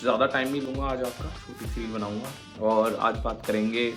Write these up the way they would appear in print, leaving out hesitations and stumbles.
ज़्यादा टाइम नहीं लूँगा आज आपका, छोटी सी बनाऊँगा। और आज बात करेंगे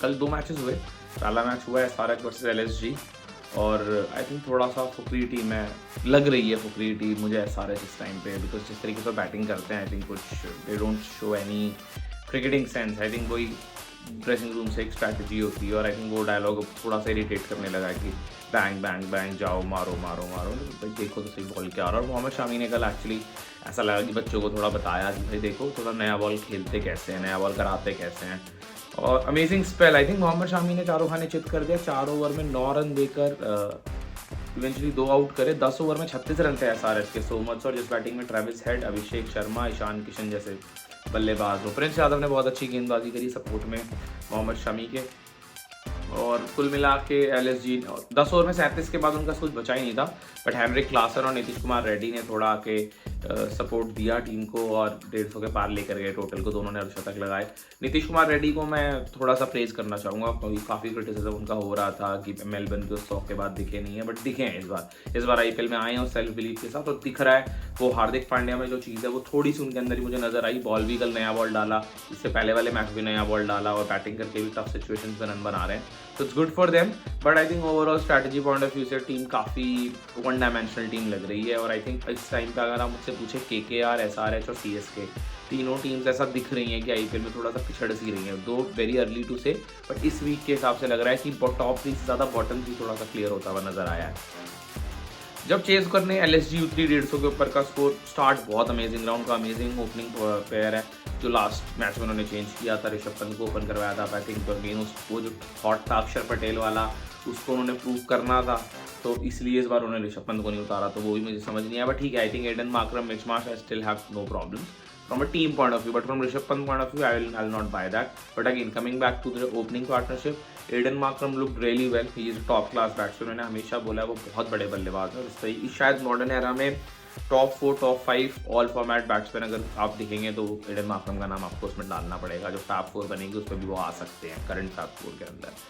कल 2 मैचेस हुए। पहला मैच हुआ SRH वर्सेस LSG और आई थिंक थोड़ा सा फुकरी टीम है, लग रही है फुकरी टीम मुझे SRH इस टाइम पे, बिकॉज जिस तरीके से बैटिंग करते हैं आई थिंक कुछ they don't show any cricketing sense. I think वही ड्रेसिंग रूम से एक स्ट्रैटेजी होती है और आई थिंक वो डायलॉग थोड़ा सा इरिटेट करने लगा कि बैंग बैंग बैंग जाओ मारो मारो मारो, भाई देखो तो सही बॉल क्या आ रहा है। और मोहम्मद शामी ने कल एक्चुअली ऐसा लगा कि बच्चों को थोड़ा बताया कि भाई देखो थोड़ा नया बॉल खेलते कैसे हैं, नया बॉल कराते कैसे हैं। और amazing spell, I think Mohammed Shami ने चारों खाने चित कर दिया। 4 ओवर में 9 रन देकर इवेंचुअली 2 आउट करे। 10 ओवर में 36 रन थे SRH के। So much. और जिस बैटिंग में ट्रेविस हेड, अभिषेक शर्मा, ईशान किशन जैसे बल्लेबाज हो। प्रिंस यादव ने बहुत अच्छी गेंदबाजी करी सपोर्ट में मोहम्मद शमी के। और कुल मिला के LSG 10 ओवर में 37 के बाद उनका कुछ बचा ही नहीं था, बट हेनरिक क्लासन और नीतीश कुमार रेड्डी ने थोड़ा आके सपोर्ट दिया टीम को और 150 के पार लेकर गए टोटल को। दोनों ने अर्धशतक लगाए। नीतीश कुमार रेड्डी को मैं थोड़ा सा प्रेज करना चाहूँगा, काफ़ी क्रिटिसिज्म उनका हो रहा था कि मेलबर्न के 100 के बाद दिखे नहीं है, बट दिखे हैं इस बार IPL में आए हैं और सेल्फ बिलीव के साथ, और दिख रहा है वो हार्दिक पांड्या में जो चीज़ है वो थोड़ी सी उनके अंदर ही मुझे नजर आई। बॉल भी कल नया बॉल डाला, इससे पहले वाले मैच भी नया बॉल डाला और बैटिंग करके भी टफ सिचुएशंस में रन बना रहे हैं। तो it's good for them, but I think overall strategy point of view से टीम काफ़ी वन डायमेंशनल टीम लग रही है। और आई थिंक इस टाइम पे अगर आप मुझसे पूछे KKR, SRH और CSK तीनों टीम्स ऐसा दिख रही हैं कि IPL में थोड़ा सा पिछड़ सी रही हैं। दो वेरी अर्ली टू से, बट इस वीक के हिसाब से लग रहा है कि टॉप 3 से ज़्यादा बॉटम 3 थोड़ा सा क्लियर होता हुआ नजर आया है। जब चेस करने LSG उतरी 150 के ऊपर का स्कोर, स्टार्ट बहुत अमेजिंग रहा उनका। अमेजिंग ओपनिंग पेयर है जो लास्ट मैच में उन्होंने चेंज किया था, ऋषभ पंत को ओपन करवाया था बैटिंग पर। गेम वो जो थॉट था अक्षर पटेल वाला, उसको उन्होंने प्रूव करना था, तो इसलिए इस बार उन्होंने ऋषभ पंत को नहीं उतारा। तो वो भी मुझे समझ नहीं आया, बट ठीक है। I think Aiden Markram, Mitch Marsh, I still have no problem from a team point of view, but from Rishabh Pant point of view, I'll not buy that. But again, coming back to the opening partnership, Aiden Markram looked really well. He is a top class batsman. मैंने हमेशा बोला है वो बहुत बड़े बल्लेबाज है। इस तरीके शायद मॉडर्न एरा में top 4, top 5 all format batsman अगर आप दिखेंगे तो एडन मार्करम का नाम आपको उसमें डालना पड़ेगा। जो टॉप 4 बनेगी उसमें भी वो आ सकते हैं करंट टॉप 4 के अंदर।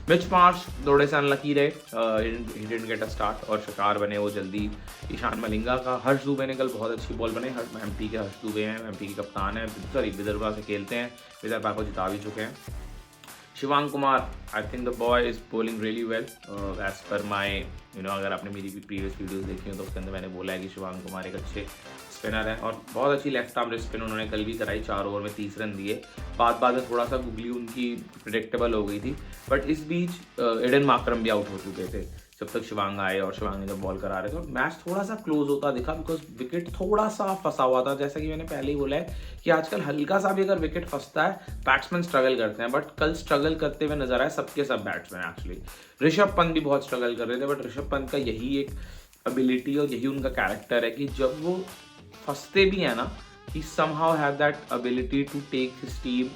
मिच मार्श थोड़े से अनलकी रहे, he didn't get a start और शिकार बने वो जल्दी ईशान मलिंगा का। हर्ष दुबे ने कल बहुत अच्छी बॉल बनाई। MP के हर्ष दुबे हैं, MP के कप्तान हैं, सॉरी विदर्भा से खेलते हैं, विदर्भा को जिता भी चुके हैं। Shivang Kumar, I think the boy is bowling really well as per my अगर आपने मेरी प्रीवियस वीडियोस देखी हो तो उसके अंदर मैंने बोला है कि शिवांग कुमार एक अच्छे स्पिनर है और बहुत अच्छी लेफ्ट आर्म स्पिन उन्होंने कल भी कराई। 4 ओवर में 30 रन दिए। बाद में थोड़ा सा गुगली उनकी प्रिडिक्टेबल हो गई थी, बट इस बीच एडन मार्करम भी आउट हो चुके थे जब तक शिवांग आए, और शिवांग ने जब बॉल करा रहे थे और मैच थोड़ा सा क्लोज होता दिखा, बिकॉज विकेट थोड़ा सा फंसा हुआ था। जैसा कि मैंने पहले ही बोला है कि आजकल हल्का सा भी अगर विकेट फंसता है बैट्समैन स्ट्रगल करते हैं, बट कल स्ट्रगल करते हुए नजर आए सबके सब बैट्समैन एक्चुअली। ऋषभ पंत भी बहुत स्ट्रगल कर रहे थे, बट ऋषभ पंत का यही एक एबिलिटी और यही उनका कैरेक्टर है कि जब वो फंसते भी है ना, he somehow have that ability to take his team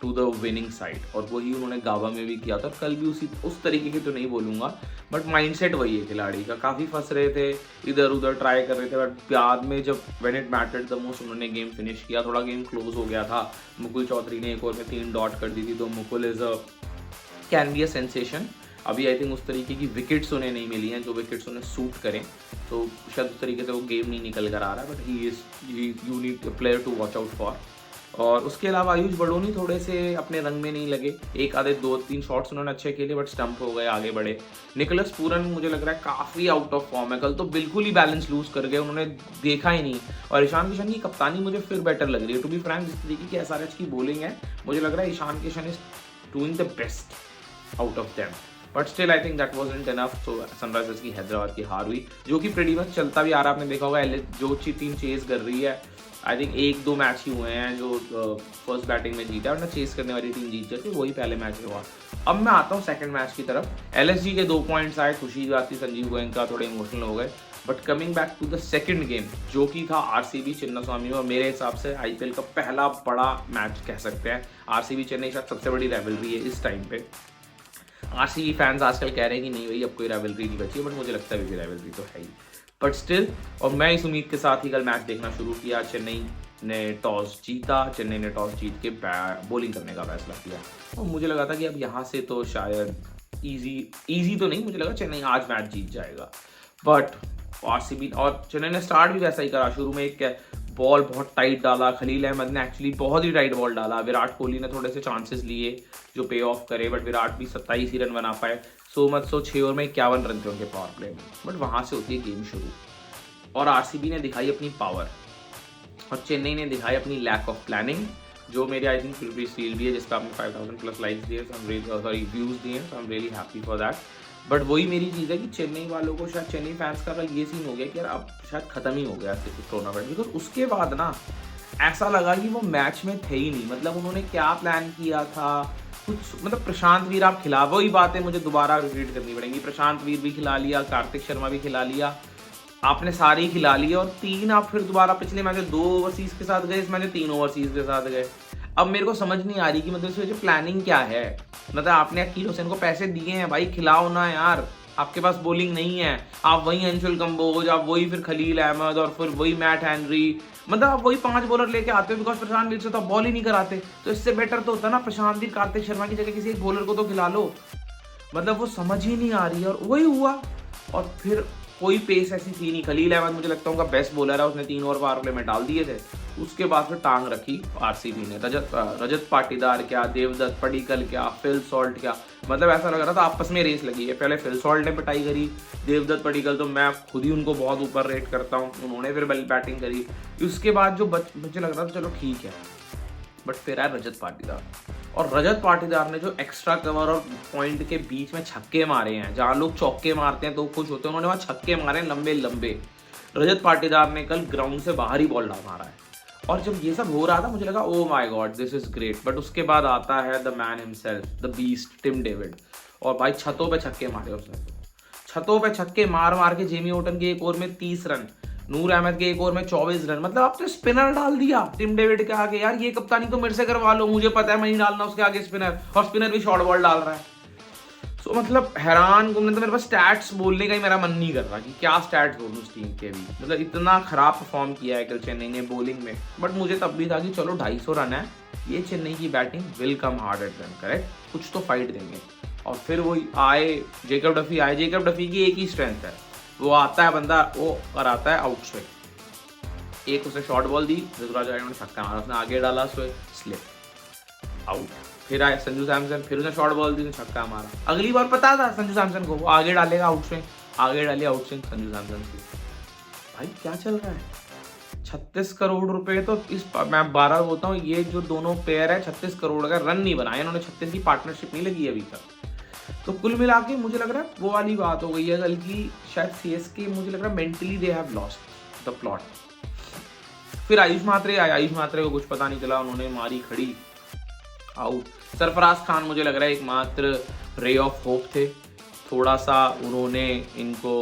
to the winning side, और वही उन्होंने गावा में भी किया था। कल भी उस तरीके की तो नहीं बोलूँगा, बट माइंडसेट वही है खिलाड़ी का। काफ़ी फंस रहे थे, इधर उधर ट्राई कर रहे थे, बट बाद में जब when it mattered the most उन्होंने गेम फिनिश किया। थोड़ा गेम क्लोज हो गया था। मुकुल चौधरी ने 1 ओवर में 3 डॉट कर दी थी, तो Mukul is a can be a sensation. अभी आई थिंक उस तरीके की विकेट्स उन्हें नहीं मिली हैं जो विकेट्स उन्हें सूट करें, तो शायद उस तरीके से वो गेम नहीं निकल कर आ रहा है, but he you need player to watch out for. और उसके अलावा आयुष बड़ोनी थोड़े से अपने रंग में नहीं लगे। एक आधे 2-3 शॉट्स उन्होंने अच्छे खेले, बट स्टंप हो गए, आगे बढ़े। निकोलस पूरन मुझे लग रहा है काफ़ी आउट ऑफ फॉर्म है। कल तो बिल्कुल ही बैलेंस लूज कर गए, उन्होंने देखा ही नहीं। और ईशान किशन की कप्तानी मुझे फिर बेटर लग रही है। टू बी फ्रैंक, जिस तरीके की SRH की बॉलिंग है, मुझे लग रहा है Ishan Kishan is doing the best out of them, but still I think that wasn't enough. So Sunrisers की हैदराबाद की हार हुई, जो कि प्रीटी मच चलता भी आ रहा है। आपने देखा होगा जो टीम चेस कर रही है, आई थिंक 1-2 मैच ही हुए हैं जो फर्स्ट बैटिंग में जीता, और ना चेस करने वाली टीम जीत जाती, वही पहले मैच में हुआ। अब मैं आता हूँ सेकंड मैच की तरफ। LSG के 2 पॉइंट्स आए, खुशी की बात थी, संजीव गोयनका थोड़े इमोशनल हो गए। But coming back to the second game, जो कि था RCB चिन्नास्वामी में, और मेरे हिसाब से IPL का पहला बड़ा मैच कह सकते हैं। RCB चेन्नई शायद सबसे बड़ी राइवलरी है इस टाइम पे। RCB फैंस आजकल कह रहे हैं कि नहीं भाई अब कोई राइवलरी नहीं बची, बट मुझे लगता है भी राइवलरी तो है ही, बट स्टिल। और मैं इस उम्मीद के साथ ही कल मैच देखना शुरू किया। चेन्नई ने टॉस जीता, चेन्नई ने टॉस जीत के बॉलिंग करने का फैसला किया, और मुझे लगा था कि अब यहाँ से तो शायद इजी तो नहीं, मुझे लगा चेन्नई आज मैच जीत जाएगा, बट RCB और चेन्नई ने स्टार्ट भी वैसा ही करा। शुरू में एक बॉल बहुत टाइट डाला, खलील अहमद ने एक्चुअली बहुत ही टाइट बॉल डाला, विराट कोहली ने थोड़े से चांसेस लिए जो पे ऑफ करे, बट विराट भी 27 ही रन बना पाए। 6 ओवर में 51 रन थे उनके पावर प्ले में, बट वहाँ से होती है गेम शुरू। और आरसीबी ने दिखाई अपनी पावर और चेन्नई ने दिखाई अपनी लैक ऑफ प्लानिंग, जो मेरे आई थिंक फिल्म सील भी है जिसका आपने 5000+ लाइक्स दिए, सॉरी व्यूज़ दिए, so I am really happy for that. But वही मेरी चीज़ है कि चेन्नई वालों को शायद, चेन्नई फैंस का कल ये सीन हो गया कि यार अब शायद ख़त्म ही हो गया टूर्नामेंट, बिकॉज उसके बाद ना ऐसा लगा कि वो मैच में थे ही नहीं। मतलब उन्होंने क्या प्लान किया था कुछ, मतलब प्रशांत वीर आप खिला, वही बातें मुझे दोबारा रिपीट करनी पड़ेंगी। प्रशांत वीर भी खिला लिया, कार्तिक शर्मा भी खिला लिया, आपने सारे ही खिला लिए, और 3 आप फिर दोबारा पिछले मैच 2 ओवरसीज के साथ गए, इस मैच 3 ओवरसीज के साथ गए। अब मेरे को समझ नहीं आ रही कि मतलब जो प्लानिंग क्या है। मतलब आपने अकील हुसैन को पैसे दिए हैं भाई, खिलाओ ना यार, आपके पास बॉलिंग नहीं है, आप वही अंशुल कंबोज, आप वही फिर खलील अहमद और फिर वही मैट हेनरी, मतलब आप वही 5 बॉलर लेके आते हो, बिकॉज प्रशांत वीर से तो आप बॉल ही नहीं कराते। तो इससे बेटर तो होता ना प्रशांत वीर कार्तिक शर्मा की जगह किसी एक बॉलर को तो खिला लो। मतलब वो समझ ही नहीं आ रही है, और वही हुआ। और फिर कोई पेस ऐसी थी नहीं। खलील अहमद मुझे लगता है उनका बेस्ट बॉलर है, उसने 3 ओवर पावर प्ले में डाल दिए थे। उसके बाद फिर टांग रखी आरसीबी ने। रजत पाटीदार क्या, देवदत्त पडिक्कल क्या, फिल सॉल्ट क्या, मतलब ऐसा लग रहा था आपस में रेस लगी है। पहले फिल सॉल्ट ने पिटाई करी, देवदत्त पडिक्कल तो मैं खुद ही उनको बहुत ऊपर रेट करता हूँ, उन्होंने फिर बैटिंग करी। उसके बाद जो मुझे लग रहा था चलो ठीक है, बट फिर आया रजत पाटीदार, और रजत पाटीदार ने जो एक्स्ट्रा कवर और पॉइंट के बीच में छक्के मारे हैं, जहाँ लोग चौके मारते हैं तो खुश होते हैं, उन्होंने वहाँ छक्के मारे लंबे लंबे। रजत पाटीदार ने कल ग्राउंड से बाहर ही बॉल मारा है, और जब ये सब हो रहा था मुझे लगा oh my god this is great. But उसके बाद आता है the man himself, the beast, Tim David, और भाई छतों पे छक्के मारे उसने। छतों पे छक्के मार मार के जेमी ओटन के एक ओवर में 30 रन, नूर अहमद के एक ओवर में 24 रन। मतलब आपने स्पिनर डाल दिया टिम डेविड के आगे, यार ये कप्तानी तो मेरे से करवा लो, मुझे पता है मैं नहीं डालना उसके आगे स्पिनर, और स्पिनर भी शॉर्ट बॉल डाल रहा है। सो मतलब हैरान घूमने, तो मेरे पास स्टैट्स बोलने का ही मेरा मन नहीं कर रहा कि क्या स्टैट्स बोलूं उस टीम के भी। मतलब इतना खराब परफॉर्म किया है कल चेन्नई ने बॉलिंग में, बट मुझे तब भी था कि चलो 250 रन है, ये चेन्नई की batting will come hard at them, correct, कुछ तो फाइट देंगे। और फिर वही आए जेकब डफी आए। जेकब डफी की एक ही स्ट्रेंथ है, वो आता है बंदा, वो कराता है आउट स्विंग। एक उसे शॉर्ट बॉल दी, ऋतुराज गायकवाड़ ने छक्का मारा, उसने आगे डाला, स्लिप आउट। फिर आए संजू सैमसन, फिर उसने शॉर्ट बॉल दी, छक्का मारा। अगली बार पता था संजू सैमसन को वो आगे डालेगा आउट स्विंग, आगे डालिए आउट स्विंग संजू सैमसन की। भाई क्या चल रहा है? 36 करोड़ रुपए तो इस, मैं 12 बोलता हूँ, ये जो दोनों पेयर है 36 करोड़ का रन नहीं बनाया इन्होंने, 36 की पार्टनरशिप नहीं लगी अभी तक। तो कुल मिला के मुझे लग रहा है वो वाली बात हो गई है कल की, शायद सीएसके मुझे लग रहा है mentally they have lost the plot. फिर आयुष मात्रे आए, आयुष मात्रे को कुछ पता नहीं चला, उन्होंने मारी खड़ी, आउट। सरफराज खान मुझे लग रहा है एकमात्र रे ऑफ होप थे, थोड़ा सा उन्होंने इनको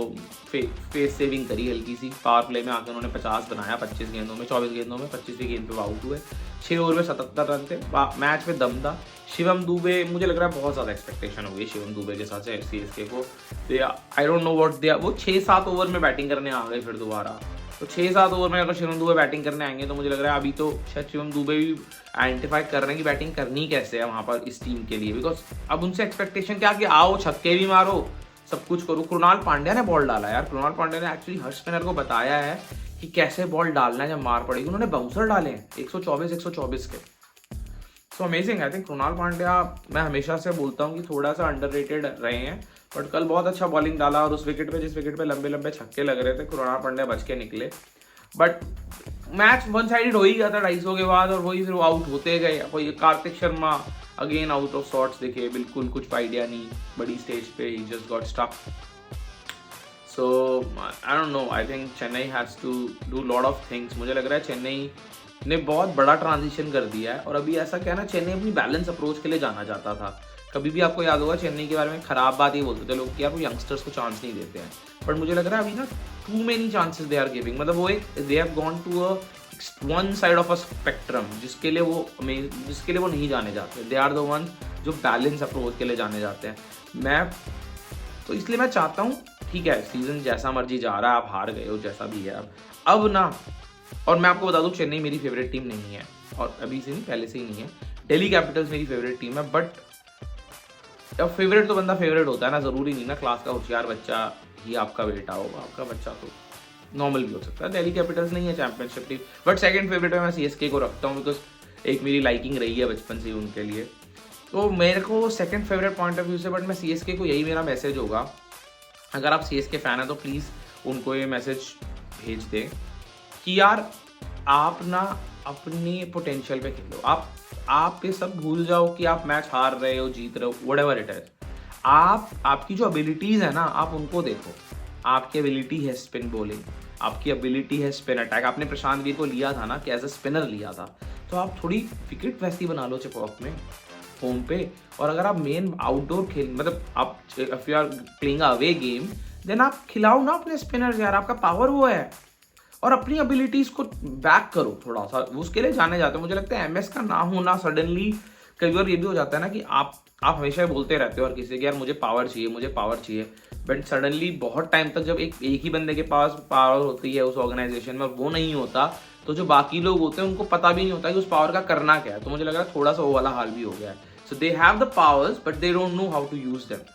फेस सेविंग करी हल्की सी। पावर प्ले में आकर उन्होंने 50 बनाया 25 गेंदों में, 24 गेंदों में 25वीं गेंद पे आउट हुए। 6 ओवर में 77 रन थे, मैच में दम था। शिवम दुबे, मुझे लग रहा है बहुत ज़्यादा एक्सपेक्टेशन हो गई शिवम दुबे के साथ से सीएसके को। आई डोंट नो व्हाट दिया, वो 6-7 ओवर में बैटिंग करने आ गए फिर दोबारा। तो 6-7 ओवर में अगर शिवम दुबे बैटिंग करने आएंगे तो मुझे लग रहा है अभी तो शायद शिवम दुबे भी आइडेंटिफाई कर रहे हैं कि बैटिंग करनी कैसे है वहाँ पर इस टीम के लिए, बिकॉज अब उनसे एक्सपेक्टेशन क्या कि आओ छक्के भी मारो, सब कुछ करो। कृणाल पांड्या ने बॉल डाला यार, कृणाल पांड्या ने एक्चुअली हर्ष स्पिनर को बताया है कि कैसे बॉल डालना है जब मार पड़ेगी। उन्होंने बाउंसर डाले हैं 124 के। So amazing. I think Krunal Pandya, मैं हमेशा से बोलता हूँ कि थोड़ा सा अंडररेटेड रहे हैं, बट कल बहुत अच्छा बॉलिंग डाला, और उस विकेट पे, जिस विकेट पे लंबे लंबे छक्के लग रहे थे, कृणाल पांड्या बच के निकले। बट मैच वन साइडेड हो ही गया था 250 के बाद, और वही फिर वो आउट होते गए। कोई Karthik Sharma again out of sorts दिखे, बिल्कुल कुछ आइडिया नहीं, बड़ी स्टेज पे he just got stuck. So I don't know, I think Chennai has to do lot of things. मुझे लग रहा है चेन्नई ने बहुत बड़ा ट्रांजिशन कर दिया है, और अभी ऐसा क्या है ना, चेन्नई अपनी बैलेंस अप्रोच के लिए जाना जाता था। कभी भी आपको याद होगा चेन्नई के बारे में खराब बात ये बोलते थे लोग कि यार वो यंगस्टर्स को चांस नहीं देते हैं, बट मुझे लग रहा है अभी ना too many chances they are giving. मतलब वो एक they have gone to a one side of a spectrum, जिसके लिए वो नहीं जाने जाते। दे आर द वन जो बैलेंस अप्रोच के लिए जाने जाते हैं। तो इसलिए मैं चाहता हूँ, ठीक है सीजन जैसा मर्जी जा रहा है, आप हार गए हो जैसा भी है, अब ना। और मैं आपको बता दूँ चेन्नई मेरी फेवरेट टीम नहीं है, और अभी से नहीं, पहले से ही नहीं है। दिल्ली कैपिटल्स मेरी फेवरेट टीम है, बट अब फेवरेट तो बंदा फेवरेट होता है ना, ज़रूरी नहीं ना क्लास का होशियार बच्चा ही आपका बेटा होगा। आपका बच्चा तो नॉर्मल भी हो सकता है। दिल्ली कैपिटल्स नहीं है championship team, but second favourite में मैं सीएसके को रखता हूँ, बिकॉज एक मेरी लाइकिंग रही है बचपन से उनके लिए। तो मेरे को second favourite point of view से, बट मैं सीएसके को, यही मेरा मैसेज होगा, अगर आप सीएसके फैन है तो प्लीज़ उनको ये मैसेज भेज दें कि यार आप ना अपनी पोटेंशियल पे खेलो। आप ये सब भूल जाओ कि आप मैच हार रहे हो, जीत रहे हो, व्हाटएवर इट इज। आपकी जो एबिलिटीज़ है ना, आप उनको देखो। आपकी एबिलिटी है स्पिन बॉलिंग, आपकी एबिलिटी है स्पिन अटैक। आपने प्रशांत वीर को लिया था ना कि एज अ स्पिनर लिया था, तो आप थोड़ी विकेट वैसी बना लो चिपॉक में, होम पे। और अगर आप मेन आउटडोर खेल, मतलब आप if you are playing away game, then आप खिलाओ ना अपने स्पिनर्स यार, आपका पावर वो है। और अपनी एबिलिटीज़ को बैक करो थोड़ा सा, उसके लिए जाने जाते हैं। मुझे लगता है एमएस का ना होना सडनली, कई बार ये भी हो जाता है ना कि आप हमेशा बोलते रहते हो और किसी कि यार मुझे पावर चाहिए, मुझे पावर चाहिए, बट सडनली बहुत टाइम तक जब एक ही बंदे के पास पावर होती है उस ऑर्गेनाइजेशन में, वो नहीं होता, तो जो बाकी लोग होते हैं उनको पता भी नहीं होता कि उस पावर का करना क्या है। तो मुझे लग रहा है थोड़ा सा वो वाला हाल भी हो गया है। So they have the powers but they don't know how to use them.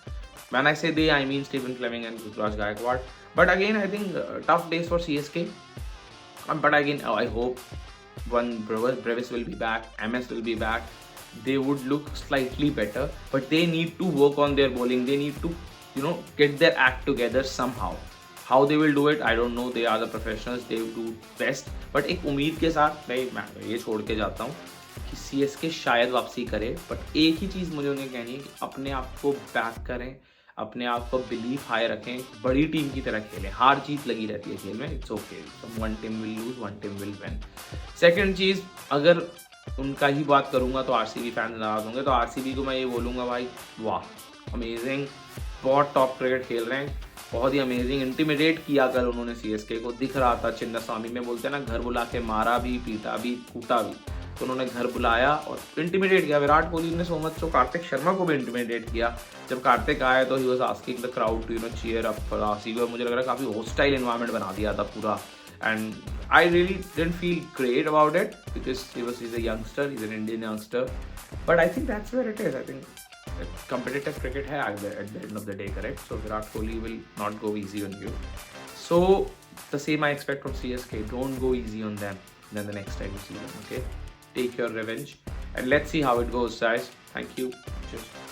When I say they, I mean Stephen Fleming and Ruturaj Gaikwad. But again, I think tough days for CSK. But again, I hope when Brevis will be back, MS will be back, they would look slightly better. But they need to work on their bowling. They need to, get their act together somehow. How they will do it, I don't know. They are the professionals. They will do best. But एक उम्मीद के साथ मैं ये छोड़ के जाता हूँ कि CSK शायद वापसी करे। बट एक ही चीज़ मुझे उन्हें कहनी है कि अपने आप को बैक करें, अपने आप को बिलीफ हाई रखें, बड़ी टीम की तरह खेलें। हार जीत लगी रहती है खेल में, it's okay, one team will lose, one team will win. Second चीज़, अगर उनका ही बात करूंगा तो आरसीबी फैंस नाराज होंगे, तो आरसीबी को मैं ये बोलूँगा भाई वाह, अमेजिंग, बहुत टॉप क्रिकेट खेल रहे हैं, बहुत ही अमेजिंग। इंटिमिडेट किया कर उन्होंने सीएसके को, दिख रहा था। चिन्नास्वामी में बोलते हैं ना, घर बुला के मारा भी, पीटा भी, कूटा भी, तो उन्होंने घर बुलाया और इंटिमिडेट किया। विराट कोहली ने सो मच तो कार्तिक शर्मा को भी इंटिमिडेट किया। जब कार्तिक आया तो he was asking the crowd to cheer up for RCB, और मुझे लग रहा है काफ़ी हॉस्टाइल एनवायरनमेंट बना दिया था पूरा। And I really didn't feel great about it because he is a youngster, he is an Indian youngster, but I think that's where it is. I think competitive cricket है at the end of the day, correct? So Virat Kohli will not go easy on you. So the same I expect from CSK. Don't go easy on them. Then the next time you see them, okay? Take your revenge and let's see how it goes, guys. Thank you. Cheers.